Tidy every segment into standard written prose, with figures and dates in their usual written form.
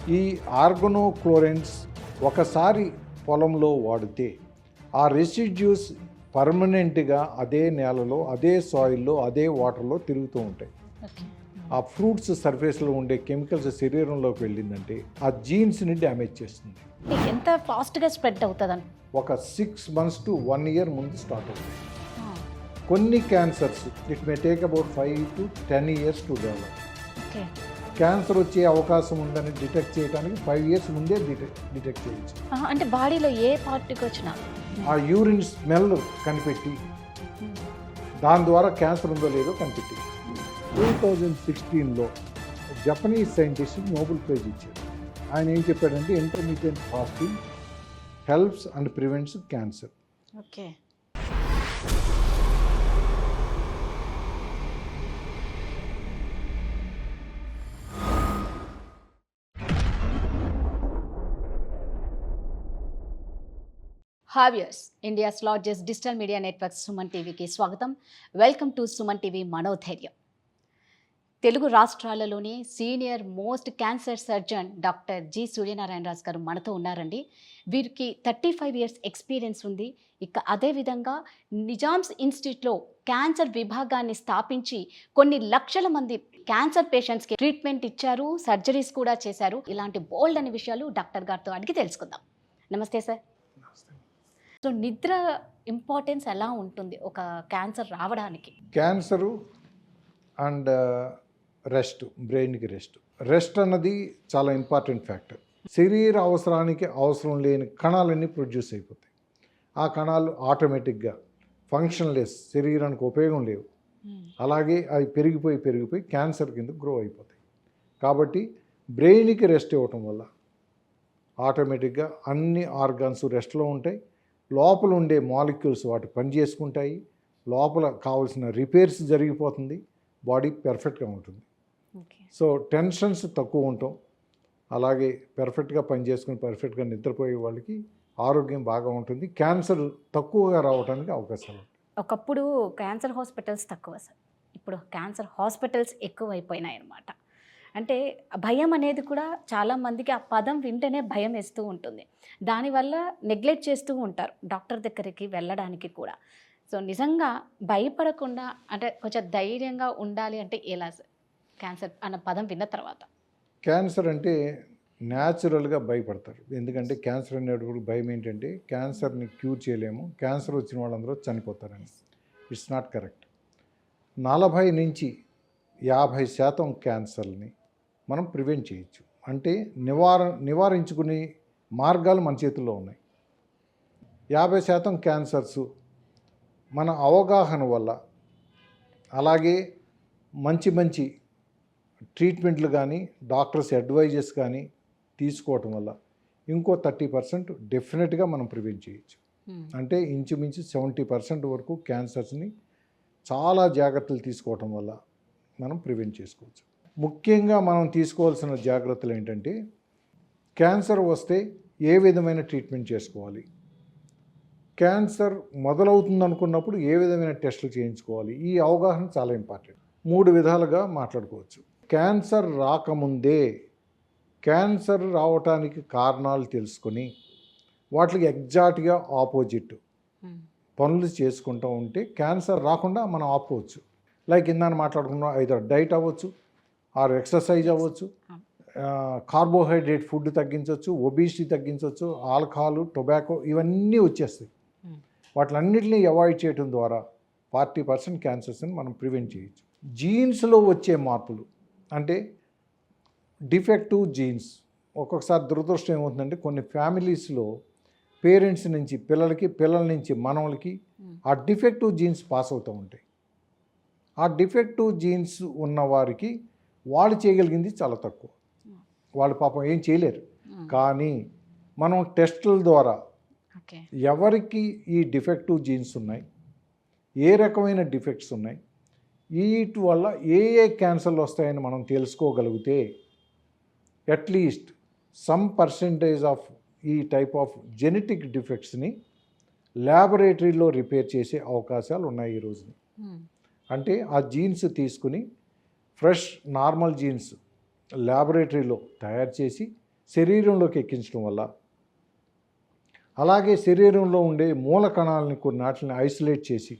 ఈ ఆర్గనోక్లోరెన్స్ ఒకసారి పొలంలో వాడితే ఆ రెసిడ్యూస్ పర్మనెంట్గా అదే నేలలో, అదే సాయిల్లో, అదే వాటర్లో తిరుగుతూ ఉంటాయి. ఆ ఫ్రూట్స్ సర్ఫేస్లో ఉండే కెమికల్స్ శరీరంలోకి వెళ్ళిందంటే ఆ జీన్స్ని డ్యామేజ్ చేస్తుంది. ఎంత ఫాస్ట్గా స్ప్రెడ్ అవుతుందని ఒక 6 months to 1 year ముందు స్టార్ట్ అవుతుంది. కొన్ని cancers it may take about 5 to 10 years to develop. Okay. Cancer వచ్చే అవకాశం ఉందని డిటెక్ట్ చేయడానికి 5 years ముందే డిటెక్ట్ చేయొచ్చు. అంటే బాడీలో ఏ పార్ట్కి వచ్చినా ఆ యూరిన్ స్మెల్ కనిపెట్టి దాని ద్వారా క్యాన్సర్ ఉందో లేదో కనిపెట్టి 2016లో జపనీస్ సైంటిస్ట్ నోబెల్ ప్రైజ్ ఇచ్చారు. ఆయన ఏం చెప్పాడంటే intermediate fasting helps and prevents cancer. Okay. హావ్యర్స్, India's largest digital media network Suman టీవీకి స్వాగతం. వెల్కమ్ టు సుమన్ టీవీ మనోధైర్యం. తెలుగు రాష్ట్రాలలోని senior most cancer surgeon doctor G Suryanarayana Raju గారు మనతో ఉన్నారండి. వీరికి 35 years ఎక్స్పీరియన్స్ ఉంది. ఇక అదేవిధంగా నిజామ్స్ ఇన్స్టిట్యూట్లో క్యాన్సర్ విభాగాన్ని స్థాపించి కొన్ని లక్షల మంది క్యాన్సర్ పేషెంట్స్కి ట్రీట్మెంట్ ఇచ్చారు, సర్జరీస్ కూడా చేశారు. ఇలాంటి బోల్డ్ అనే విషయాలు డాక్టర్ గారితో అడిగి తెలుసుకుందాం. నమస్తే సార్. సో నిద్ర ఇంపార్టెన్స్ ఎలా ఉంటుంది ఒక క్యాన్సర్ రావడానికి? క్యాన్సరు అండ్ రెస్ట్, బ్రెయిన్కి రెస్ట్ అన్నది చాలా ఇంపార్టెంట్ ఫ్యాక్టర్. శరీర అవసరానికి అవసరం లేని కణాలన్నీ ప్రొడ్యూస్ అయిపోతాయి. ఆ కణాలు ఆటోమేటిక్గా ఫంక్షన్లెస్, శరీరానికి ఉపయోగం లేవు. అలాగే అవి పెరిగిపోయి క్యాన్సర్ కింద గ్రో అయిపోతాయి. కాబట్టి బ్రెయిన్కి రెస్ట్ ఇవ్వటం వల్ల ఆటోమేటిక్గా అన్ని ఆర్గాన్స్ రెస్ట్లో ఉంటాయి. లోపల ఉండే మాలిక్యూల్స్ వాటి పని చేసుకుంటాయి. లోపల కావాల్సిన రిపేర్స్ జరిగిపోతుంది. బాడీ పెర్ఫెక్ట్గా ఉంటుంది. సో టెన్షన్స్ తక్కువ ఉంటాం. అలాగే పెర్ఫెక్ట్గా పనిచేసుకుని పర్ఫెక్ట్గా నిద్రపోయే వాళ్ళకి ఆరోగ్యం బాగా ఉంటుంది. క్యాన్సర్ తక్కువగా రావడానికి అవకాశాలు ఉంటాయి. ఒకప్పుడు క్యాన్సర్ హాస్పిటల్స్ తక్కువ సార్, ఇప్పుడు క్యాన్సర్ హాస్పిటల్స్ ఎక్కువ అయిపోయినాయి అన్నమాట. అంటే భయం అనేది కూడా చాలామందికి ఆ పదం వింటేనే భయం వేస్తూ ఉంటుంది. దానివల్ల నెగ్లెక్ట్ చేస్తూ ఉంటారు డాక్టర్ దగ్గరికి వెళ్ళడానికి కూడా. సో నిజంగా భయపడకుండా అంటే కొంచెం ధైర్యంగా ఉండాలి అంటే ఎలా సార్? క్యాన్సర్ అన్న పదం విన్న తర్వాత క్యాన్సర్ అంటే న్యాచురల్గా భయపడతారు. ఎందుకంటే క్యాన్సర్ అనేటప్పుడు భయం ఏంటంటే క్యాన్సర్ని క్యూర్ చేయలేము, క్యాన్సర్ వచ్చిన వాళ్ళందరూ చనిపోతారని. It's not correct. 40 నుంచి 50% క్యాన్సర్ని మనం ప్రివెంట్ చేయొచ్చు. అంటే నివారించుకునే మార్గాలు మన చేతుల్లో ఉన్నాయి. 50% క్యాన్సర్స్ మన అవగాహన వల్ల, అలాగే మంచి ట్రీట్మెంట్లు కానీ డాక్టర్స్ అడ్వైజెస్ కానీ తీసుకోవటం వల్ల ఇంకో 30% డెఫినెట్గా మనం ప్రివెంట్ చేయొచ్చు. అంటే ఇంచుమించు 70% వరకు క్యాన్సర్స్ని చాలా జాగ్రత్తలు తీసుకోవటం వల్ల మనం ప్రివెంట్ చేసుకోవచ్చు. ముఖ్యంగా మనం తీసుకోవాల్సిన జాగ్రత్తలు ఏంటంటే క్యాన్సర్ వస్తే ఏ విధమైన ట్రీట్మెంట్ చేసుకోవాలి, క్యాన్సర్ మొదలవుతుంది అనుకున్నప్పుడు ఏ విధమైన టెస్టులు చేయించుకోవాలి. ఈ అవగాహన చాలా ఇంపార్టెంట్. 3 విధాలుగా మాట్లాడుకోవచ్చు. క్యాన్సర్ రాకముందే క్యాన్సర్ రావటానికి కారణాలు తెలుసుకొని వాటికి ఎగ్జాక్ట్గా ఆపోజిట్ పనులు చేసుకుంటూ ఉంటే క్యాన్సర్ రాకుండా మనం ఆపుకోవచ్చు. లైక్ ఇందాక మాట్లాడుకున్నాం, ఐదర్ డైట్ అవ్వచ్చు, ఆర్ ఎక్సర్సైజ్ అవ్వచ్చు, కార్బోహైడ్రేట్ ఫుడ్ తగ్గించవచ్చు, ఒబిసిటీ తగ్గించవచ్చు, ఆల్కహాల్, టొబాకో ఇవన్నీ వచ్చేస్తాయి. వాటిలన్నింటినీ అవాయిడ్ చేయడం ద్వారా 40% క్యాన్సర్స్ని మనం ప్రివెంట్ చేయొచ్చు. జీన్స్లో వచ్చే మార్పులు అంటే డిఫెక్టివ్ జీన్స్. ఒక్కొక్కసారి దురదృష్టం ఏమవుతుందంటే కొన్ని ఫ్యామిలీస్లో పేరెంట్స్ నుంచి పిల్లలకి, పిల్లల నుంచి మనవలకి ఆ డిఫెక్టివ్ జీన్స్ పాస్ అవుతూ ఉంటాయి. ఆ డిఫెక్టివ్ జీన్స్ ఉన్నవారికి వాళ్ళు చేయగలిగింది చాలా తక్కువ. వాళ్ళు పాపం ఏం చేయలేరు. కానీ మనం టెస్టుల ద్వారా ఎవరికి ఈ డిఫెక్టివ్ జీన్స్ ఉన్నాయి, ఏ రకమైన డిఫెక్ట్స్ ఉన్నాయి, వీటి వల్ల ఏ క్యాన్సర్లు వస్తాయని మనం తెలుసుకోగలిగితే అట్లీస్ట్ సమ్ పర్సెంటేజ్ ఆఫ్ ఈ టైప్ ఆఫ్ జెనెటిక్ డిఫెక్ట్స్ని ల్యాబొరేటరీలో రిపేర్ చేసే అవకాశాలు ఉన్నాయి ఈ రోజుని. అంటే ఆ జీన్స్ తీసుకుని ఫ్రెష్ నార్మల్ జీన్స్ ల్యాబొరేటరీలో తయారు చేసి శరీరంలోకి ఎక్కించడం వల్ల, అలాగే శరీరంలో ఉండే మూల కణాలని కొన్ని వాటిని ఐసోలేట్ చేసి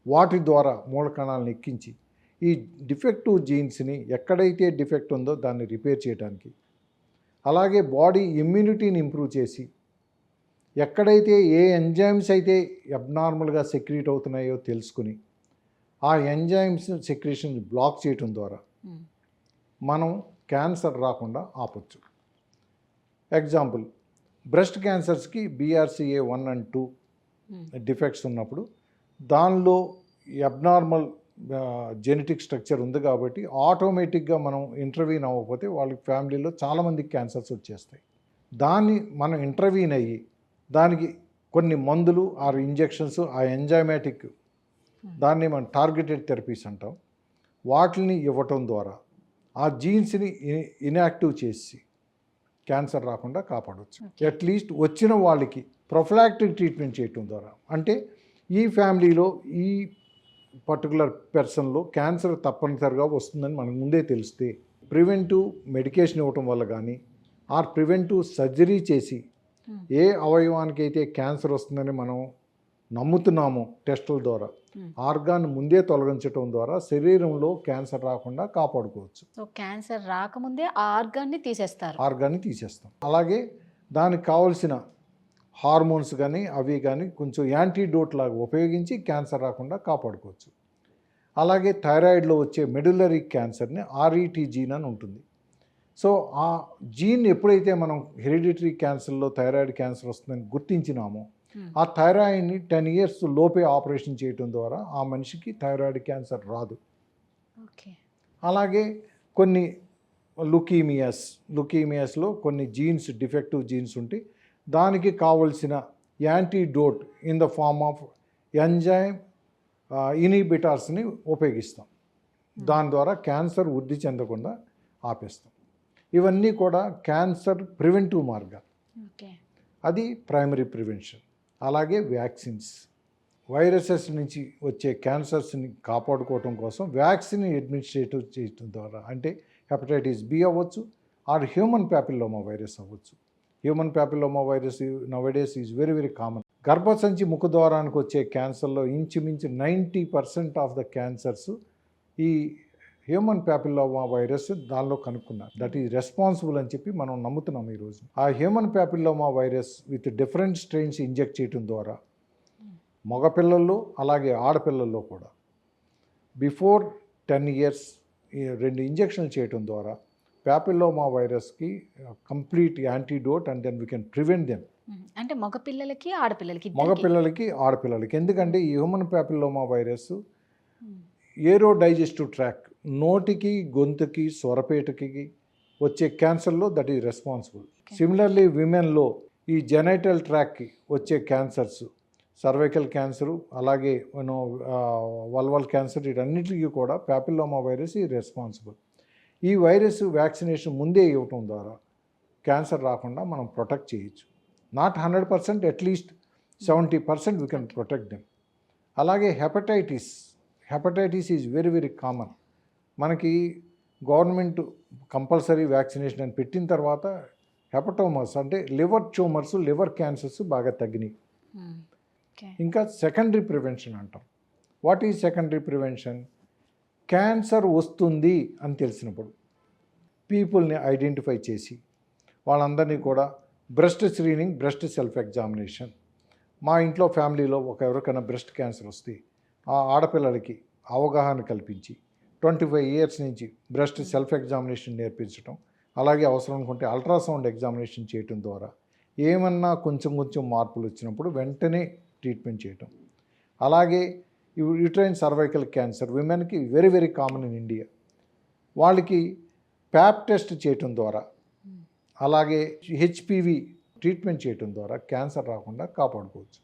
వాటి ద్వారా మూల కణాలను ఎక్కించి ఈ డిఫెక్టివ్ జీన్స్ని ఎక్కడైతే డిఫెక్ట్ ఉందో దాన్ని రిపేర్ చేయడానికి, అలాగే బాడీ ఇమ్యూనిటీని ఇంప్రూవ్ చేసి ఎక్కడైతే ఏ ఎంజైమ్స్ అయితే అబ్నార్మల్గా సెక్రీట్ అవుతున్నాయో తెలుసుకుని ఆ ఎంజైమ్స్ సెక్రీషన్ బ్లాక్ చేయటం ద్వారా మనం క్యాన్సర్ రాకుండా ఆపొచ్చు. ఎగ్జాంపుల్, బ్రెస్ట్ క్యాన్సర్స్కి BRCA1 and 2 డిఫెక్ట్స్ ఉన్నప్పుడు దానిలో అబ్నార్మల్ జెనెటిక్ స్ట్రక్చర్ ఉంది కాబట్టి ఆటోమేటిక్గా మనం ఇంటర్వ్యూన్ అవ్వకపోతే వాళ్ళకి ఫ్యామిలీలో చాలామందికి క్యాన్సర్స్ వచ్చేస్తాయి. దాన్ని మనం ఇంటర్వ్యూన్ అయ్యి దానికి కొన్ని మందులు ఆర్ ఇంజెక్షన్స్, ఆ ఎంజైమాటిక్ దాన్ని మనం టార్గెటెడ్ థెరపీస్ అంటాం, వాటిని ఇవ్వటం ద్వారా ఆ జీన్స్ని ఇన్యాక్టివ్ చేసి క్యాన్సర్ రాకుండా కాపాడవచ్చు. అట్లీస్ట్ వచ్చిన వాళ్ళకి ప్రొఫిలాక్టిక్ ట్రీట్మెంట్ చేయటం ద్వారా, అంటే ఈ ఫ్యామిలీలో ఈ పర్టికులర్ పర్సన్లో క్యాన్సర్ తప్పనిసరిగా వస్తుందని మనకు ముందే తెలిస్తే ప్రివెంటివ్ మెడికేషన్ ఇవ్వటం వల్ల కానీ ఆర్ ప్రివెంటివ్ సర్జరీ చేసి ఏ అవయవానికి అయితే క్యాన్సర్ వస్తుందని మనం నమ్ముతున్నామో టెస్టుల ద్వారా ఆర్గాన్ ముందే తొలగించడం ద్వారా శరీరంలో క్యాన్సర్ రాకుండా కాపాడుకోవచ్చు. సో క్యాన్సర్ రాకముందే ఆ ఆర్గాన్ని తీసేస్తాం. అలాగే దానికి కావాల్సిన హార్మోన్స్ కానీ అవి కానీ కొంచెం యాంటీడోట్ లాగా ఉపయోగించి క్యాన్సర్ రాకుండా కాపాడుకోవచ్చు. అలాగే థైరాయిడ్లో వచ్చే మెడులరీ క్యాన్సర్ని RET జీన్ అని ఉంటుంది. సో ఆ జీన్ ఎప్పుడైతే మనం హెరిడిటరీ క్యాన్సర్లో థైరాయిడ్ క్యాన్సర్ వస్తుందని గుర్తించినామో ఆ థైరాయిడ్ని 10 years లోపే ఆపరేషన్ చేయటం ద్వారా ఆ మనిషికి థైరాయిడ్ క్యాన్సర్ రాదు. అలాగే కొన్ని లుకీమియాస్లో కొన్ని జీన్స్ డిఫెక్టివ్ జీన్స్ ఉంటే దానికి కావలసిన antidote in the form of enzyme ఇనిబిటార్స్ని ఉపయోగిస్తాం. దాని ద్వారా క్యాన్సర్ వృద్ధి చెందకుండా ఆపేస్తాం. ఇవన్నీ కూడా క్యాన్సర్ ప్రివెంటివ్ మార్గాలు. అది ప్రైమరీ ప్రివెన్షన్. అలాగే వ్యాక్సిన్స్, వైరసెస్ నుంచి వచ్చే క్యాన్సర్స్ని కాపాడుకోవటం కోసం వ్యాక్సిన్ అడ్మినిస్ట్రేటివ్ చేయటం ద్వారా, అంటే హెపటైటిస్ B అవ్వచ్చు ఆర్ హ్యూమన్ ప్యాపిల్లోమా వైరస్ అవ్వచ్చు. Human papilloma virus నౌడేస్ is very very common. గర్భసంచి ముఖద్వారానికి వచ్చే క్యాన్సర్లో ఇంచుమించు 90% ఆఫ్ ద క్యాన్సర్స్ ఈ హ్యూమన్ ప్యాపిల్లోమా వైరస్ దానిలో కనుక్కున్నారు. దట్ ఈజ్ రెస్పాన్సిబుల్ అని చెప్పి మనం నమ్ముతున్నాం ఈరోజు. ఆ human papilloma virus with different strains inject చేయడం ద్వారా మగపిల్లల్లో అలాగే ఆడపిల్లల్లో కూడా బిఫోర్ 10 years 2 ఇంజెక్షన్లు చేయడం ద్వారా ప్యాపిల్లోమా వైరస్కి complete antidote and then we can prevent them. అంటే మగపిల్లలకి ఆడపిల్లలకి ఎందుకంటే ఈ human papilloma virus aero digestive tract, నోటికి గొంతుకి స్వరపేటకి వచ్చే క్యాన్సర్లో దట్ ఈజ్ రెస్పాన్సిబుల్. సిమిలర్లీ విమెన్లో ఈ జెనైటల్ ట్రాక్కి వచ్చే క్యాన్సర్స్, సర్వైకల్ క్యాన్సరు అలాగే వల్వల్ క్యాన్సర్, వీటన్నిటికీ కూడా ప్యాపిల్లోమా వైరస్ ఈ రెస్పాన్సిబుల్. ఈ వైరస్ వ్యాక్సినేషన్ ముందే ఇవ్వటం ద్వారా క్యాన్సర్ రాకుండా మనం ప్రొటెక్ట్ చేయొచ్చు. Not 100%, at least 70% we can protect them. అలాగే hepatitis is very very common. మనకి గవర్నమెంట్ కంపల్సరీ వ్యాక్సినేషన్ అని పెట్టిన తర్వాత హెపటోమస్ అంటే లివర్ ట్యూమర్స్, లివర్ క్యాన్సర్స్ బాగా తగ్గినాయి. ఇంకా సెకండరీ ప్రివెన్షన్ అంటాం. What is secondary prevention? Cancer వస్తుంది అని తెలిసినప్పుడు పీపుల్ని ఐడెంటిఫై చేసి వాళ్ళందరినీ కూడా breast screening, breast self examination. మా ఇంట్లో ఫ్యామిలీలో ఎవరికైనా బ్రెస్ట్ క్యాన్సర్ వస్తే ఆ ఆడపిల్లలకి అవగాహన కల్పించి 25 years నుంచి బ్రెస్ట్ సెల్ఫ్ ఎగ్జామినేషన్ నేర్పించడం, అలాగే అవసరం అనుకుంటే అల్ట్రాసౌండ్ ఎగ్జామినేషన్ చేయటం ద్వారా ఏమన్నా కొంచెం మార్పులు వచ్చినప్పుడు వెంటనే ట్రీట్మెంట్ చేయటం. అలాగే యూట్రైన్ సర్వైకల్ క్యాన్సర్ విమెన్కి very very common in India. వాళ్ళకి ప్యాప్ టెస్ట్ చేయటం ద్వారా అలాగే HPV ట్రీట్మెంట్ చేయటం ద్వారా క్యాన్సర్ రాకుండా కాపాడుకోవచ్చు.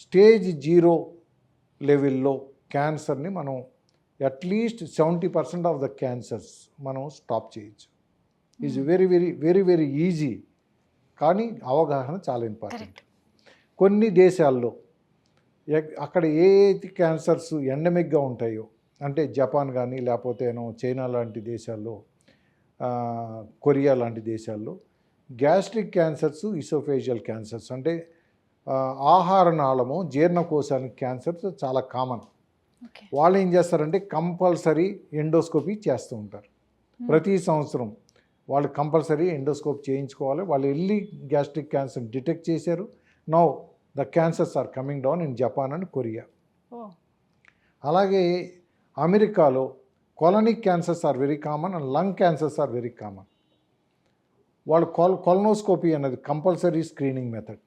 స్టేజ్ 0 లెవెల్లో క్యాన్సర్ని మనం అట్లీస్ట్ 70% ఆఫ్ ద క్యాన్సర్స్ మనం స్టాప్ చేయొచ్చు. Is very very very very easy, కానీ అవగాహన చాలా ఇంపార్టెంట్. కొన్ని దేశాల్లో అక్కడ ఏ క్యాన్సర్స్ ఎండమిక్గా ఉంటాయో, అంటే జపాన్ కానీ లేకపోతే చైనా లాంటి దేశాల్లో, కొరియా లాంటి దేశాల్లో గ్యాస్ట్రిక్ క్యాన్సర్స్, ఇసోఫేజియల్ క్యాన్సర్స్ అంటే ఆహార నాళము జీర్ణకోశానికి క్యాన్సర్స్ చాలా కామన్. ఓకే. వాళ్ళు ఏం చేస్తారంటే కంపల్సరీ ఎండోస్కోపీ చేస్తూ ఉంటారు. ప్రతి సంవత్సరం వాళ్ళు కంపల్సరీ ఎండోస్కోప్ చేయించుకోవాలి. వాళ్ళు వెళ్ళి గ్యాస్ట్రిక్ క్యాన్సర్ డిటెక్ట్ చేశారు. Now the cancers are coming down in Japan and Korea. అలాగే అమెరికాలో colonic cancers are very common and lung cancers are very common. వాళ్ళు కొలనోస్కోపీ అన్నది కంపల్సరీ స్క్రీనింగ్ మెథడ్.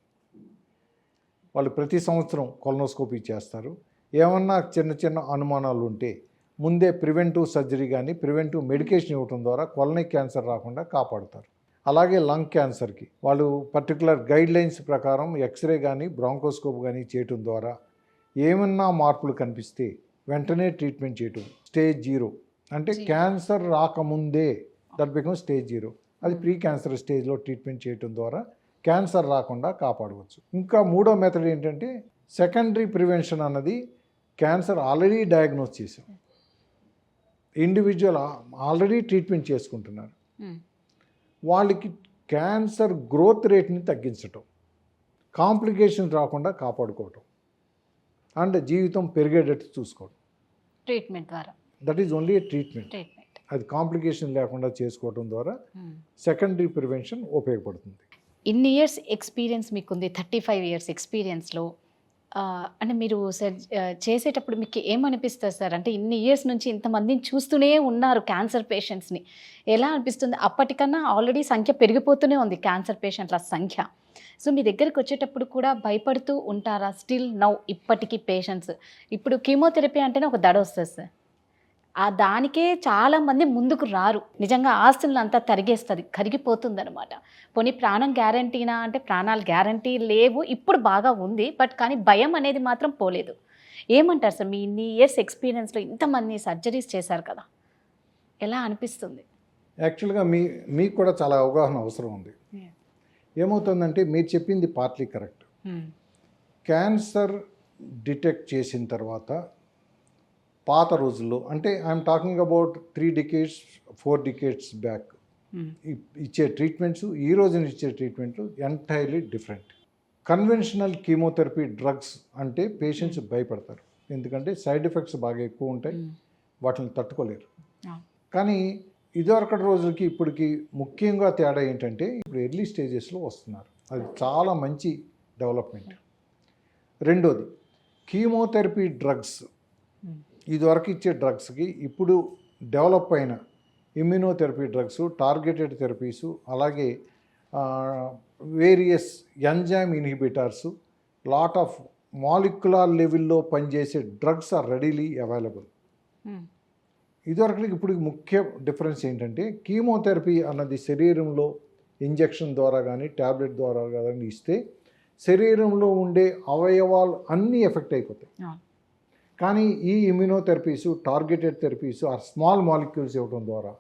వాళ్ళు ప్రతి సంవత్సరం కొలనోస్కోపీ చేస్తారు. ఏమన్నా చిన్న చిన్న అనుమానాలు ఉంటే ముందే ప్రివెంటివ్ సర్జరీ కానీ ప్రివెంటివ్ మెడికేషన్ ఇవ్వడం ద్వారా కొలనిక్ క్యాన్సర్ రాకుండా కాపాడుతారు. అలాగే లంగ్ క్యాన్సర్కి వాళ్ళు పర్టికులర్ గైడ్లైన్స్ ప్రకారం ఎక్స్రే కానీ బ్రాంకోస్కోప్ కానీ చేయటం ద్వారా ఏమన్నా మార్పులు కనిపిస్తే వెంటనే ట్రీట్మెంట్ చేయటం. స్టేజ్ 0 అంటే క్యాన్సర్ రాకముందే దట్ బికమ్ స్టేజ్ 0. అది ప్రీ క్యాన్సర్ స్టేజ్లో ట్రీట్మెంట్ చేయటం ద్వారా క్యాన్సర్ రాకుండా కాపాడవచ్చు. ఇంకా మూడో మెథడ్ ఏంటంటే సెకండరీ ప్రివెన్షన్ అన్నది. క్యాన్సర్ ఆల్రెడీ డయాగ్నోస్ చేసాం, ఇండివిజువల్ ఆల్రెడీ ట్రీట్మెంట్ చేసుకుంటున్నారు, వాళ్ళకి క్యాన్సర్ గ్రోత్ రేట్ని తగ్గించటం, కాంప్లికేషన్ రాకుండా కాపాడుకోవటం అండ్ జీవితం పెరిగేటట్టు చూసుకోవడం. ట్రీట్మెంట్ ద్వారా that is only A treatment. అది కాంప్లికేషన్ లేకుండా చేసుకోవడం ద్వారా సెకండరీ ప్రివెన్షన్ ఉపయోగపడుతుంది. ఇన్ని ఇయర్స్ ఎక్స్పీరియన్స్ మీకుంది, 35 ఇయర్స్ ఎక్స్పీరియన్స్లో అంటే మీరు చేసేటప్పుడు మీకు ఏమనిపిస్తుంది సార్? అంటే ఇన్ని ఇయర్స్ నుంచి ఇంతమందిని చూస్తూనే ఉన్నారు క్యాన్సర్ పేషెంట్స్ని, ఎలా అనిపిస్తుంది? అప్పటికన్నా ఆల్రెడీ సంఖ్య పెరిగిపోతూనే ఉంది క్యాన్సర్ పేషెంట్ల సంఖ్య. సో మీ దగ్గరికి వచ్చేటప్పుడు కూడా భయపడుతూ ఉంటారా స్టిల్ నౌ ఇప్పటికీ పేషెంట్స్? ఇప్పుడు కీమోథెరపీ అంటేనే ఒక దడ వస్తుంది సార్, ఆ దానికే చాలామంది ముందుకు రారు. నిజంగా ఆస్తులను అంతా తరిగేస్తుంది, కరిగిపోతుంది అనమాట. పోనీ ప్రాణం గ్యారంటీనా అంటే ప్రాణాలు గ్యారంటీ లేవు, ఇప్పుడు బాగా ఉంది, బట్ కానీ భయం అనేది మాత్రం పోలేదు. ఏమంటారు సార్, మీ ఇన్ని ఇయర్స్ ఎక్స్పీరియన్స్లో ఇంతమంది సర్జరీస్ చేశారు కదా, ఎలా అనిపిస్తుంది? యాక్చువల్గా మీకు కూడా చాలా అవగాహన అవసరం ఉంది. ఏమవుతుందంటే మీరు చెప్పింది పార్ట్లీ కరెక్ట్. క్యాన్సర్ డిటెక్ట్ చేసిన తర్వాత పాత రోజుల్లో అంటే I'm talking about 3 decades 4 decades back ఇచ్చే ట్రీట్మెంట్స్ ఈ రోజున ఇచ్చే ట్రీట్మెంట్లు entirely different. Conventional chemotherapy drugs అంటే పేషెంట్స్ భయపడతారు, ఎందుకంటే సైడ్ ఎఫెక్ట్స్ బాగా ఎక్కువ ఉంటాయి, వాటిని తట్టుకోలేరు. కానీ ఇదివరకటి రోజులకి ఇప్పటికి ముఖ్యంగా తేడా ఏంటంటే ఇప్పుడు ఎర్లీ స్టేజెస్లో వస్తున్నారు, అది చాలా మంచి డెవలప్మెంట్. రెండోది కీమోథెరపీ డ్రగ్స్, ఇదివరకు ఇచ్చే డ్రగ్స్కి ఇప్పుడు డెవలప్ అయిన ఇమ్యూనోథెరపీ డ్రగ్స్, టార్గెటెడ్ థెరపీసు, అలాగే various enzyme inhibitors, lot of molecular లెవెల్లో పనిచేసే డ్రగ్స్ ఆర్ రెడీలీ అవైలబుల్. ఇదివరకు ఇప్పుడు ముఖ్య డిఫరెన్స్ ఏంటంటే కీమోథెరపీ అన్నది శరీరంలో ఇంజెక్షన్ ద్వారా కానీ ట్యాబ్లెట్ ద్వారా కానీ ఇస్తే శరీరంలో ఉండే అవయవాలు అన్నీ ఎఫెక్ట్ అయిపోతాయి. కానీ ఈ ఇమ్యూనోథెరపీసు, టార్గెటెడ్ థెరపీసు ఆర్ స్మాల్ మాలిక్యూల్స్ ఇవ్వడం ద్వారా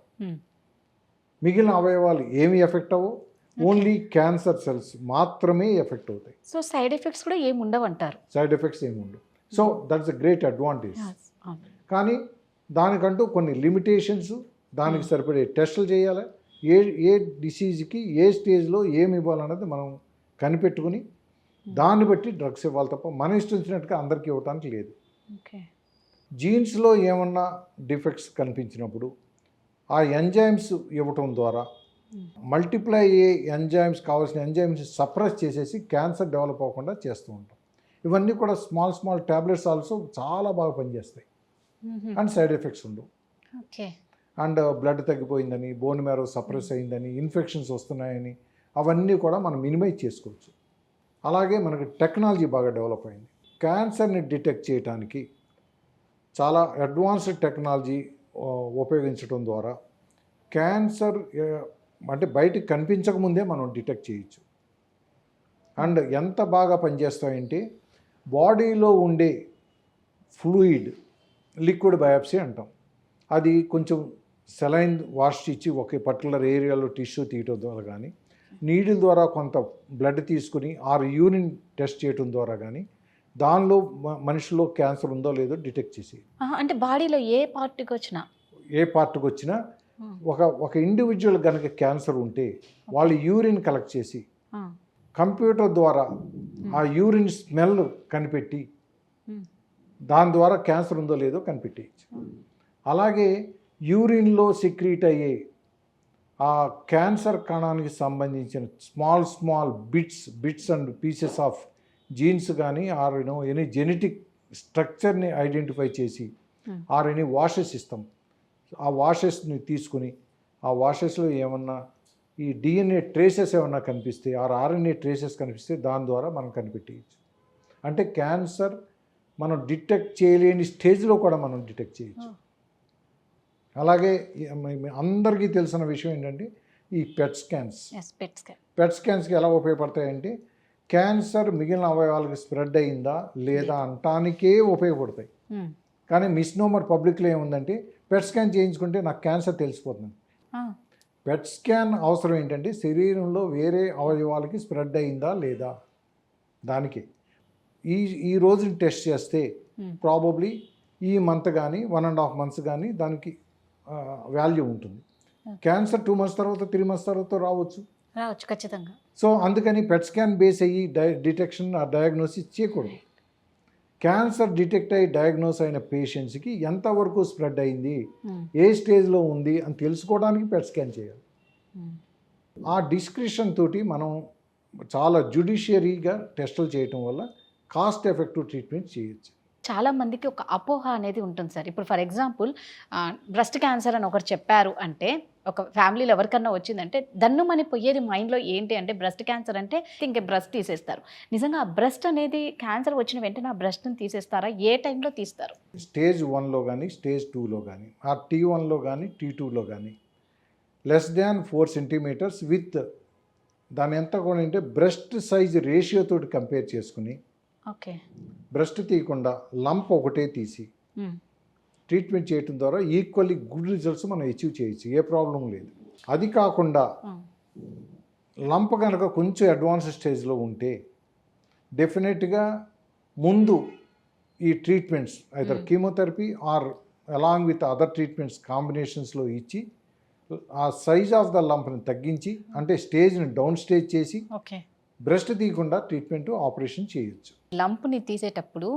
మిగిలిన అవయవాలు ఏమి ఎఫెక్ట్ అవ్వవు, ఓన్లీ క్యాన్సర్ సెల్స్ మాత్రమే ఎఫెక్ట్ అవుతాయి. సో సైడ్ ఎఫెక్ట్స్ కూడా ఏమి ఉండవు అంటారు? సైడ్ ఎఫెక్ట్స్ ఏమి ఉండవు. So that's a great advantage. కానీ దానికంటూ కొన్ని లిమిటేషన్స్, దానికి సరిపడే టెస్టులు చేయాలి, ఏ డిసీజ్కి ఏ స్టేజ్లో ఏమి ఇవ్వాలన్నది మనం కనిపెట్టుకుని దాన్ని బట్టి డ్రగ్స్ ఇవ్వాలి తప్ప మన ఇష్టం వచ్చినట్టుగా అందరికీ ఇవ్వటానికి లేదు. జీన్స్లో ఏమన్నా డిఫెక్ట్స్ కనిపించినప్పుడు ఆ ఎంజైమ్స్ ఇవ్వటం ద్వారా మల్టిప్లై అయ్యే ఎంజైమ్స్, కావాల్సిన ఎంజైమ్స్ సప్రెస్ చేసేసి క్యాన్సర్ డెవలప్ అవ్వకుండా చేస్తూ ఉంటాం. ఇవన్నీ కూడా స్మాల్ ట్యాబ్లెట్స్ ఆల్సో చాలా బాగా పనిచేస్తాయి అండ్ సైడ్ ఎఫెక్ట్స్ ఉండవు. అండ్ బ్లడ్ తగ్గిపోయిందని, బోన్ మ్యారో సప్రెస్ అయిందని, ఇన్ఫెక్షన్స్ వస్తున్నాయని అవన్నీ కూడా మనం మినిమైజ్ చేసుకోవచ్చు. అలాగే మనకి టెక్నాలజీ బాగా డెవలప్ అయింది. క్యాన్సర్ని డిటెక్ట్ చేయడానికి చాలా అడ్వాన్స్డ్ టెక్నాలజీ ఉపయోగించడం ద్వారా క్యాన్సర్ అంటే బయటికి కనిపించకముందే మనం డిటెక్ట్ చేయొచ్చు. అండ్ ఎంత బాగా పనిచేస్తాయంటే బాడీలో ఉండే ఫ్లూయిడ్, లిక్విడ్ బయాప్సీ అంటాం, అది కొంచెం సెలైన్ వాష్ ఇచ్చి ఒక పర్టికులర్ ఏరియాలో టిష్యూ తీయటం ద్వారా కానీ, నీడిల్ ద్వారా కొంత బ్లడ్ తీసుకుని ఆర్ యూరిన్ టెస్ట్ చేయటం ద్వారా కానీ దానిలో మనిషిలో క్యాన్సర్ ఉందో లేదో డిటెక్ట్ చేసి, అంటే బాడీలో ఏ పార్ట్కి వచ్చినా ఒక ఇండివిజువల్ కనుక క్యాన్సర్ ఉంటే వాళ్ళు యూరిన్ కలెక్ట్ చేసి కంప్యూటర్ ద్వారా ఆ యూరిన్ స్మెల్ కనిపెట్టి దాని ద్వారా క్యాన్సర్ ఉందో లేదో కనిపెట్టేయచ్చు. అలాగే యూరిన్లో సెక్రీట్ అయ్యే ఆ క్యాన్సర్ కణానికి సంబంధించిన small bits and pieces of jeans కానీ ఆర్ ఎనీ జెనెటిక్ స్ట్రక్చర్ని ఐడెంటిఫై చేసి ఆర్ ఎనీ వాషెస్ ఇస్తాం. ఆ వాషెస్ని తీసుకుని ఆ వాషెస్లో ఏమన్నా ఈ డిఎన్ఏ ట్రేసెస్ ఏమన్నా కనిపిస్తే ఆర్ ఆర్ఎన్ఏ ట్రేసెస్ కనిపిస్తే దాని ద్వారా మనం కనిపెట్టేయచ్చు. అంటే క్యాన్సర్ మనం డిటెక్ట్ చేయలేని స్టేజ్లో కూడా మనం డిటెక్ట్ చేయొచ్చు. అలాగే అందరికీ తెలిసిన విషయం ఏంటంటే ఈ పెట్ స్కాన్స్కి ఎలా ఉపయోగపడతాయంటే క్యాన్సర్ మిగిలిన అవయవాలకు స్ప్రెడ్ అయిందా లేదా అంటానికే ఉపయోగపడతాయి. కానీ మిస్నోమర్ పబ్లిక్లో ఏముందంటే పెట్ స్కాన్ చేయించుకుంటే నాకు క్యాన్సర్ తెలిసిపోతుంది. పెట్ స్కాన్ అవసరం ఏంటంటే శరీరంలో వేరే అవయవాలకి స్ప్రెడ్ అయిందా లేదా దానికి ఈ రోజుని టెస్ట్ చేస్తే ప్రాబబ్లీ ఈ మంత్ కానీ 1.5 months కానీ దానికి వాల్యూ ఉంటుంది. క్యాన్సర్ 2 months తర్వాత 3 months తర్వాత రావచ్చు ఖచ్చితంగా. సో అందుకని పెట్ స్కాన్ బేస్ అయ్యి డిటెక్షన్ డయాగ్నోసిస్ చేయకూడదు. క్యాన్సర్ డిటెక్ట్ అయ్యి డయాగ్నోస్ అయిన పేషెంట్స్కి ఎంతవరకు స్ప్రెడ్ అయింది, ఏ స్టేజ్లో ఉంది అని తెలుసుకోవడానికి పెట్ స్కాన్ చేయాలి. ఆ డిస్క్రిప్షన్ తోటి మనం చాలా జ్యుడిషియరీగా టెస్టులు చేయటం వల్ల కాస్ట్ ఎఫెక్టివ్ ట్రీట్మెంట్ చేయొచ్చు. చాలా మందికి ఒక అపోహ అనేది ఉంటుంది సార్. ఇప్పుడు ఫర్ ఎగ్జాంపుల్ బ్రెస్ట్ క్యాన్సర్ అని ఒకరు చెప్పారు అంటే, ఒక ఫ్యామిలీలో ఎవరికన్నా వచ్చిందంటే దన్నుమని పోయేది మైండ్లో ఏంటి అంటే బ్రెస్ట్ క్యాన్సర్ అంటే ఇంకే బ్రెస్ట్ తీసేస్తారు. నిజంగా ఆ బ్రెస్ట్ అనేది క్యాన్సర్ వచ్చిన వెంటనే ఆ బ్రెస్ట్ని తీసేస్తారా? ఏ టైంలో తీస్తారు? స్టేజ్ 1లో కానీ స్టేజ్ 2లో కానీ ఆ T1లో కానీ T2లో కానీ <4 centimeters విత్ దాని ఎంత కూడా అంటే బ్రెస్ట్ సైజ్ రేషియో తోటి కంపేర్ చేసుకుని ఓకే బ్రెస్ట్ తీయకుండా లంప్ ఒకటే తీసి ట్రీట్మెంట్ చేయటం ద్వారా ఈక్వల్లీ గుడ్ రిజల్ట్స్ మనం అచీవ్ చేయొచ్చు, ఏ ప్రాబ్లం లేదు. అది కాకుండా లంప్ కనుక కొంచెం అడ్వాన్స్ స్టేజ్లో ఉంటే డెఫినెట్గా ముందు ఈ treatments either chemotherapy or along with other treatments కాంబినేషన్స్లో ఇచ్చి ఆ సైజ్ ఆఫ్ ద లంప్ని తగ్గించి అంటే స్టేజ్ని డౌన్ స్టేజ్ చేసి బ్రెస్ట్ తీయకుండా ట్రీట్మెంట్ ఆపరేషన్ చేయొచ్చు. లంప్ని తీసేటప్పుడు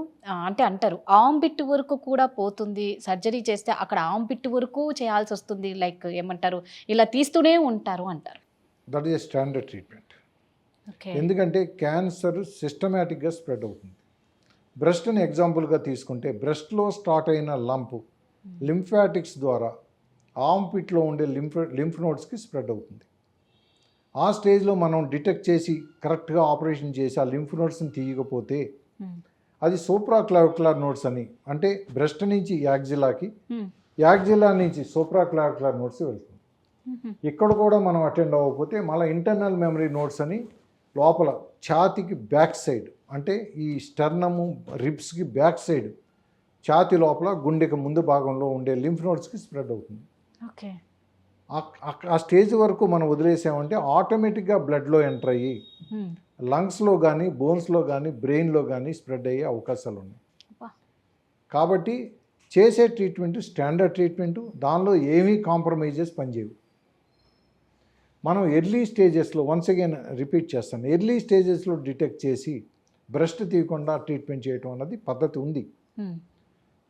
అంటే అంటారు ఆమ్ బిట్ వరకు కూడా పోతుంది, సర్జరీ చేస్తే అక్కడ ఆమ్ బిట్ వరకు చేయాల్సి వస్తుంది, లైక్ ఏమంటారు ఇలా తీస్తూనే ఉంటారు అంటారు. That is standard treatment. ఎందుకంటే క్యాన్సర్ సిస్టమేటిక్గా స్ప్రెడ్ అవుతుంది. బ్రెస్ట్ని ఎగ్జాంపుల్గా తీసుకుంటే బ్రెస్ట్లో స్టార్ట్ అయిన లంప్ లింఫాటిక్స్ ద్వారా ఆమ్ పిట్లో ఉండే లింఫ్ నోడ్స్కి స్ప్రెడ్ అవుతుంది. ఆ స్టేజ్లో మనం డిటెక్ట్ చేసి కరెక్ట్గా ఆపరేషన్ చేసి ఆ లింఫ్ నోడ్స్ని తీయకపోతే అది సూప్రాక్లావిక్యులర్ నోడ్స్ అని, అంటే బ్రెస్ట్ నుంచి యాక్జిలాకి, యాక్జిలా నుంచి సూప్రాక్లావిక్యులర్ నోడ్స్ వెళ్తుంది. ఇక్కడ కూడా మనం అటెండ్ అవ్వకపోతే మళ్ళీ ఇంటర్నల్ మెమరీ నోడ్స్ అని లోపల ఛాతీకి బ్యాక్ సైడ్, అంటే ఈ స్టర్నము రిబ్స్కి బ్యాక్ సైడ్ ఛాతీ లోపల గుండెకి ముందు భాగంలో ఉండే లింఫ్ నోడ్స్కి స్ప్రెడ్ అవుతుంది. ఓకే ఆ స్టేజ్ వరకు మనం వదిలేసామంటే ఆటోమేటిక్గా బ్లడ్లో ఎంటర్ అయ్యి లంగ్స్లో కానీ బోన్స్లో కానీ బ్రెయిన్లో కానీ స్ప్రెడ్ అయ్యే అవకాశాలు ఉన్నాయి. కాబట్టి చేసే ట్రీట్మెంట్ స్టాండర్డ్ ట్రీట్మెంటు, దానిలో ఏమీ కాంప్రమైజెస్ పనిచేయవు. మనం ఎర్లీ స్టేజెస్లో వన్స్ అగైన్ రిపీట్ చేస్తాను, ఎర్లీ స్టేజెస్లో డిటెక్ట్ చేసి బ్రెస్ట్ తీయకుండా ట్రీట్మెంట్ చేయటం అన్నది పద్ధతి ఉంది.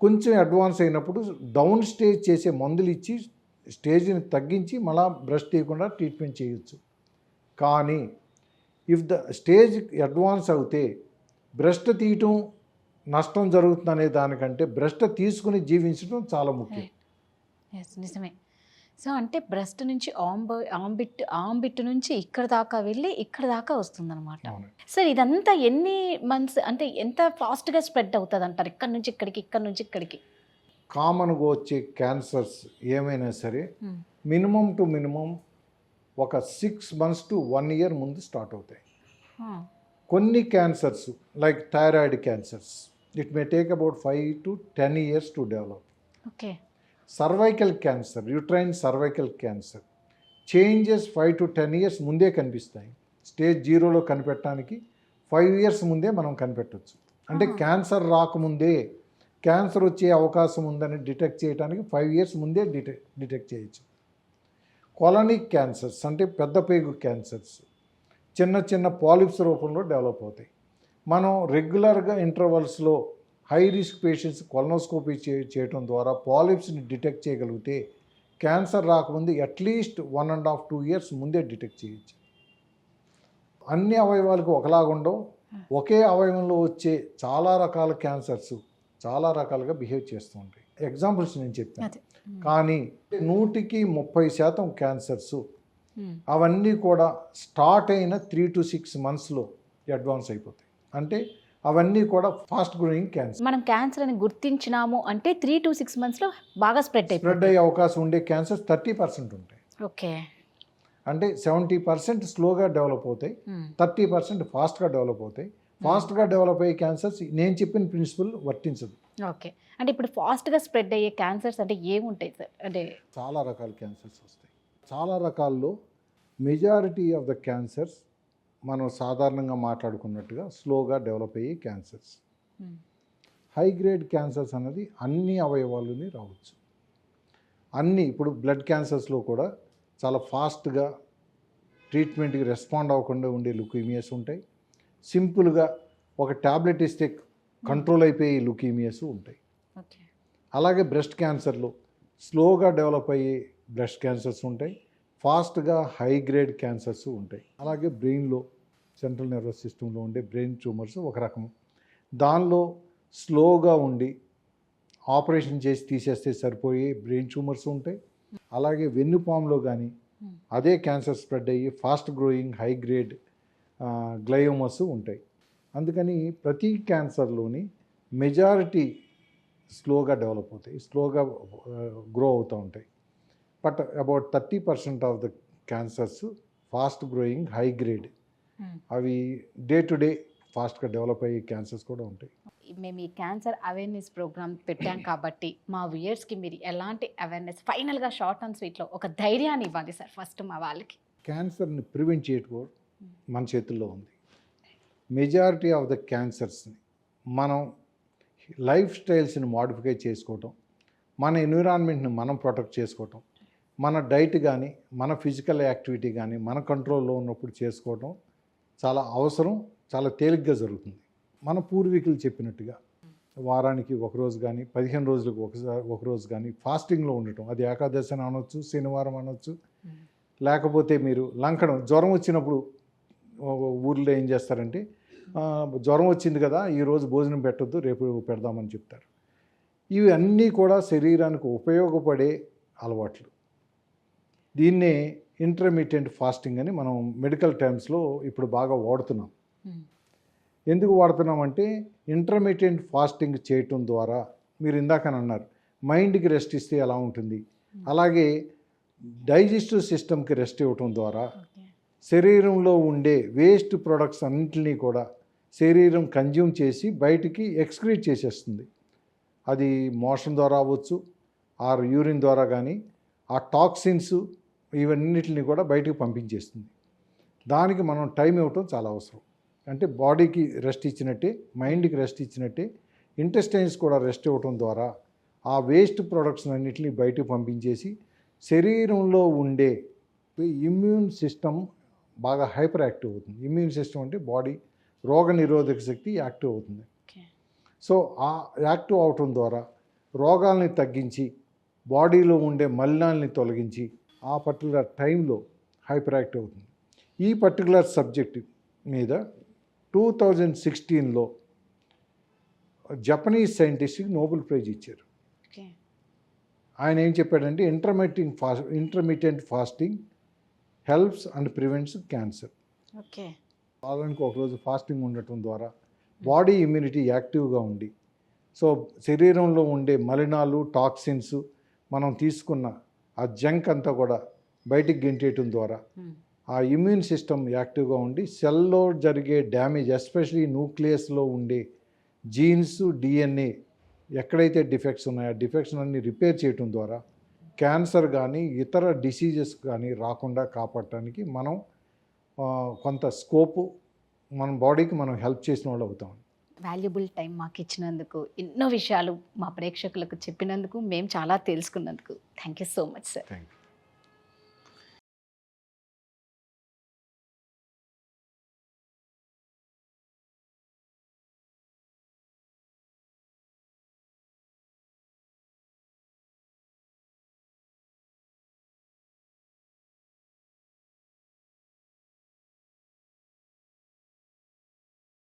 కొంచెం అడ్వాన్స్ అయినప్పుడు డౌన్ స్టేజ్ చేసే మందులు ఇచ్చి స్టేజ్ని తగ్గించి మళ్ళా బ్రెస్ట్ తీయకుండా ట్రీట్మెంట్ చేయొచ్చు. కానీ ఇఫ్ ద స్టేజ్ అడ్వాన్స్ అవుతే బ్రెస్ట్ తీయటం నష్టం జరుగుతుందనే దానికంటే బ్రెస్ట్ తీసుకుని జీవించడం చాలా ముఖ్యం. నిజమే. సో అంటే బ్రెస్ట్ నుంచి ఆమ్ బిట్ నుంచి ఇక్కడ దాకా వెళ్ళి ఇక్కడ దాకా వస్తుందన్నమాట. సార్ ఇదంతా ఎన్ని మంత్స్ అంటే ఎంత ఫాస్ట్గా స్ప్రెడ్ అవుతుంది అంటారు ఇక్కడ నుంచి ఇక్కడికి, ఇక్కడ నుంచి ఇక్కడికి? కామన్గా వచ్చే క్యాన్సర్స్ ఏమైనా సరే మినిమం టు మినిమం ఒక 6 months to 1 year ముందు స్టార్ట్ అవుతాయి. కొన్ని cancers like thyroid cancers it may take about 5 to 10 years to develop. Okay. Cervical cancer, uterine cervical cancer changes 5 to 10 years ముందే కనిపిస్తాయి. స్టేజ్ 0లో కనిపెట్టడానికి 5 years ముందే మనం కనిపెట్టవచ్చు. అంటే క్యాన్సర్ రాకముందే క్యాన్సర్ వచ్చే అవకాశం ఉందని డిటెక్ట్ చేయడానికి 5 years ముందే డిటెక్ట్ చేయొచ్చు. కొలనిక్ క్యాన్సర్స్ అంటే పెద్ద పేగు క్యాన్సర్స్ చిన్న చిన్న పాలిప్స్ రూపంలో డెవలప్ అవుతాయి. మనం రెగ్యులర్గా ఇంటర్వల్స్లో హై రిస్క్ పేషెంట్స్ కొలనోస్కోపీ చేయటం ద్వారా పాలిప్స్ని డిటెక్ట్ చేయగలిగితే క్యాన్సర్ రాకముందు అట్లీస్ట్ 1.5 to 2 years ముందే డిటెక్ట్ చేయొచ్చు. అన్ని అవయవాలకు ఒకలాగుండవు, ఒకే అవయవంలో వచ్చే చాలా రకాల క్యాన్సర్స్ చాలా రకాలుగా బిహేవ్ చేస్తూ ఉంటాయి. ఎగ్జాంపుల్స్ నేను చెప్తాను. కానీ 130% క్యాన్సర్స్ అవన్నీ కూడా స్టార్ట్ అయిన 3 to 6 monthsలో అడ్వాన్స్ అయిపోతాయి. అంటే అవన్నీ కూడా ఫాస్ట్ గ్రోయింగ్ క్యాన్సర్. మనం క్యాన్సర్ అని గుర్తించినాము అంటే 3 to 6 monthsలో బాగా స్ప్రెడ్ అయ్యే అవకాశం ఉండే క్యాన్సర్స్ 30% ఉంటాయి. ఓకే, అంటే 70% స్లోగా డెవలప్ అవుతాయి, 30% ఫాస్ట్గా డెవలప్ అవుతాయి. ఫాస్ట్గా డెవలప్ అయ్యే క్యాన్సర్స్ నేను చెప్పిన ప్రిన్సిపల్ వర్తించదు. ఓకే, అంటే ఇప్పుడు ఫాస్ట్గా స్ప్రెడ్ అయ్యే క్యాన్సర్స్ అంటే ఏముంటాయి సార్? అంటే చాలా రకాల క్యాన్సర్స్ వస్తాయి. చాలా రకాల్లో మెజారిటీ ఆఫ్ ద క్యాన్సర్స్ మనం సాధారణంగా మాట్లాడుకున్నట్టుగా స్లోగా డెవలప్ అయ్యే క్యాన్సర్స్. హై గ్రేడ్ క్యాన్సర్స్ అన్నది అన్ని అవయవాలని రావచ్చు. ఇప్పుడు బ్లడ్ క్యాన్సర్స్లో కూడా చాలా ఫాస్ట్గా ట్రీట్మెంట్కి రెస్పాండ్ అవ్వకుండా ఉండే లుకీమియాస్ ఉంటాయి. సింపుల్గా ఒక ట్యాబ్లెట్ ఇస్తే కంట్రోల్ అయిపోయే లుకీమియాస్ ఉంటాయి. అలాగే బ్రెస్ట్ క్యాన్సర్లో స్లోగా డెవలప్ అయ్యే బ్రెస్ట్ క్యాన్సర్స్ ఉంటాయి, ఫాస్ట్గా హై గ్రేడ్ క్యాన్సర్స్ ఉంటాయి. అలాగే బ్రెయిన్లో సెంట్రల్ నర్వస్ సిస్టంలో ఉండే బ్రెయిన్ ట్యూమర్స్ ఒక రకం, దానిలో స్లోగా ఉండి ఆపరేషన్ చేసి తీసేస్తే సరిపోయే బ్రెయిన్ ట్యూమర్స్ ఉంటాయి. అలాగే వెన్నుపాములో కానీ అదే క్యాన్సర్ స్ప్రెడ్ అయ్యి ఫాస్ట్ గ్రోయింగ్ హై గ్రేడ్ గ్లయోమస్ ఉంటాయి. అందుకని ప్రతి క్యాన్సర్లోని మెజారిటీ స్లోగా డెవలప్ అవుతాయి, స్లోగా గ్రో అవుతూ ఉంటాయి. But about 30% of the cancers fast growing high grade, అవి డే టు డే ఫాస్ట్గా డెవలప్ అయ్యే క్యాన్సర్స్ కూడా ఉంటాయి. మేము ఈ క్యాన్సర్ అవేర్నెస్ ప్రోగ్రామ్ పెట్టాం కాబట్టి మా వ్యూయర్స్కి మీరు ఎలాంటి అవేర్నెస్ ఫైనల్గా షార్ట్ అండ్ స్వీట్లో ఒక ధైర్యాన్ని ఇవ్వాలి సార్ ఫస్ట్ మా వాళ్ళకి? క్యాన్సర్ని ప్రివెంట్ చేయడం మన చేతుల్లో ఉంది. మెజారిటీ ఆఫ్ ద క్యాన్సర్స్ని మనం లైఫ్ స్టైల్స్ని మాడిఫై చేసుకోవటం, మన ఎన్విరాన్మెంట్ని మనం ప్రొటెక్ట్ చేసుకోవటం, మన డైట్ కానీ మన ఫిజికల్ యాక్టివిటీ కానీ మన కంట్రోల్లో ఉన్నప్పుడు చేసుకోవటం చాలా అవసరం, చాలా తేలిగ్గా జరుగుతుంది. మన పూర్వీకులు చెప్పినట్టుగా వారానికి ఒకరోజు కానీ 15 రోజులకు ఒకరోజు కానీ ఫాస్టింగ్లో ఉండటం, అది ఏకాదశి అని అనొచ్చు, శనివారం అనొచ్చు, లేకపోతే మీరు లంకడం, జ్వరం వచ్చినప్పుడు ఊర్లో ఏం చేస్తారంటే జ్వరం వచ్చింది కదా ఈరోజు భోజనం పెట్టొద్దు రేపు పెడదామని చెప్తారు. ఇవి అన్నీ కూడా శరీరానికి ఉపయోగపడే అలవాట్లు. దీన్నే ఇంటర్మీడియట్ ఫాస్టింగ్ అని మనం మెడికల్ టర్మ్స్లో ఇప్పుడు బాగా వాడుతున్నాం. ఎందుకు వాడుతున్నామంటే ఇంటర్మీడియట్ ఫాస్టింగ్ చేయటం ద్వారా మీరు ఇందాకని అన్నారు మైండ్కి రెస్ట్ ఇస్తే ఎలా ఉంటుంది, అలాగే డైజెస్టివ్ సిస్టమ్కి రెస్ట్ ఇవ్వటం ద్వారా శరీరంలో ఉండే వేస్ట్ ప్రొడక్ట్స్ అన్నింటినీ కూడా శరీరం కన్జ్యూమ్ చేసి బయటికి ఎక్స్క్రీట్ చేసేస్తుంది. అది మోషన్ ద్వారా అవ్వచ్చు, ఆర్ యూరిన్ ద్వారా కానీ ఆ టాక్సిన్స్ ఇవన్నిటిని కూడా బయటికి పంపించేస్తుంది. దానికి మనం టైం ఇవ్వటం చాలా అవసరం. అంటే బాడీకి రెస్ట్ ఇచ్చినట్టే మైండ్కి రెస్ట్ ఇచ్చినట్టే ఇంటెస్టైన్స్ కూడా రెస్ట్ ఇవ్వటం ద్వారా ఆ వేస్ట్ ప్రొడక్ట్స్ అన్నింటినీ బయటికి పంపించేసి శరీరంలో ఉండే ఇమ్యూన్ సిస్టమ్ బాగా హైపర్ యాక్టివ్ అవుతుంది. ఇమ్యూన్ సిస్టమ్ అంటే బాడీ రోగ నిరోధక శక్తి యాక్టివ్ అవుతుంది. సో ఆ యాక్టివ్ అవటం ద్వారా రోగాల్ని తగ్గించి బాడీలో ఉండే మలినాల్ని తొలగించి ఆ పర్టికులర్ టైంలో హైపర్ యాక్టివ్ అవుతుంది. ఈ పర్టికులర్ సబ్జెక్ట్ మీద 2016లో జపనీస్ సైంటిస్ట్కి నోబెల్ ప్రైజ్ ఇచ్చారు. ఆయన ఏం చెప్పాడంటే intermediate fasting helps and prevents cancer. వారానికి ఒకరోజు ఫాస్టింగ్ ఉండటం ద్వారా బాడీ ఇమ్యూనిటీ యాక్టివ్గా ఉండి సో శరీరంలో ఉండే మలినాలు టాక్సిన్స్ మనం తీసుకున్న ఆ జంక్ అంతా కూడా బయటికి గెంటేయటం ద్వారా ఆ ఇమ్యూన్ సిస్టమ్ యాక్టివ్గా ఉండి సెల్లో జరిగే డ్యామేజ్ ఎస్పెషలీ న్యూక్లియస్లో ఉండే జీన్స్ డిఎన్ఏ ఎక్కడైతే డిఫెక్ట్స్ ఉన్నాయో ఆ డిఫెక్ట్స్ అన్ని రిపేర్ చేయటం ద్వారా క్యాన్సర్ కానీ ఇతర డిసీజెస్ కానీ రాకుండా కాపాడటానికి మనం కొంత స్కోపు మన బాడీకి మనం హెల్ప్ చేసిన వాళ్ళు అవుతాం. వాల్యుబుల్ టైం మాకు ఇచ్చినందుకు, ఎన్నో విషయాలు మా ప్రేక్షకులకు చెప్పినందుకు, మేము చాలా తెలుసుకున్నందుకు thank you so much sir. Thank you.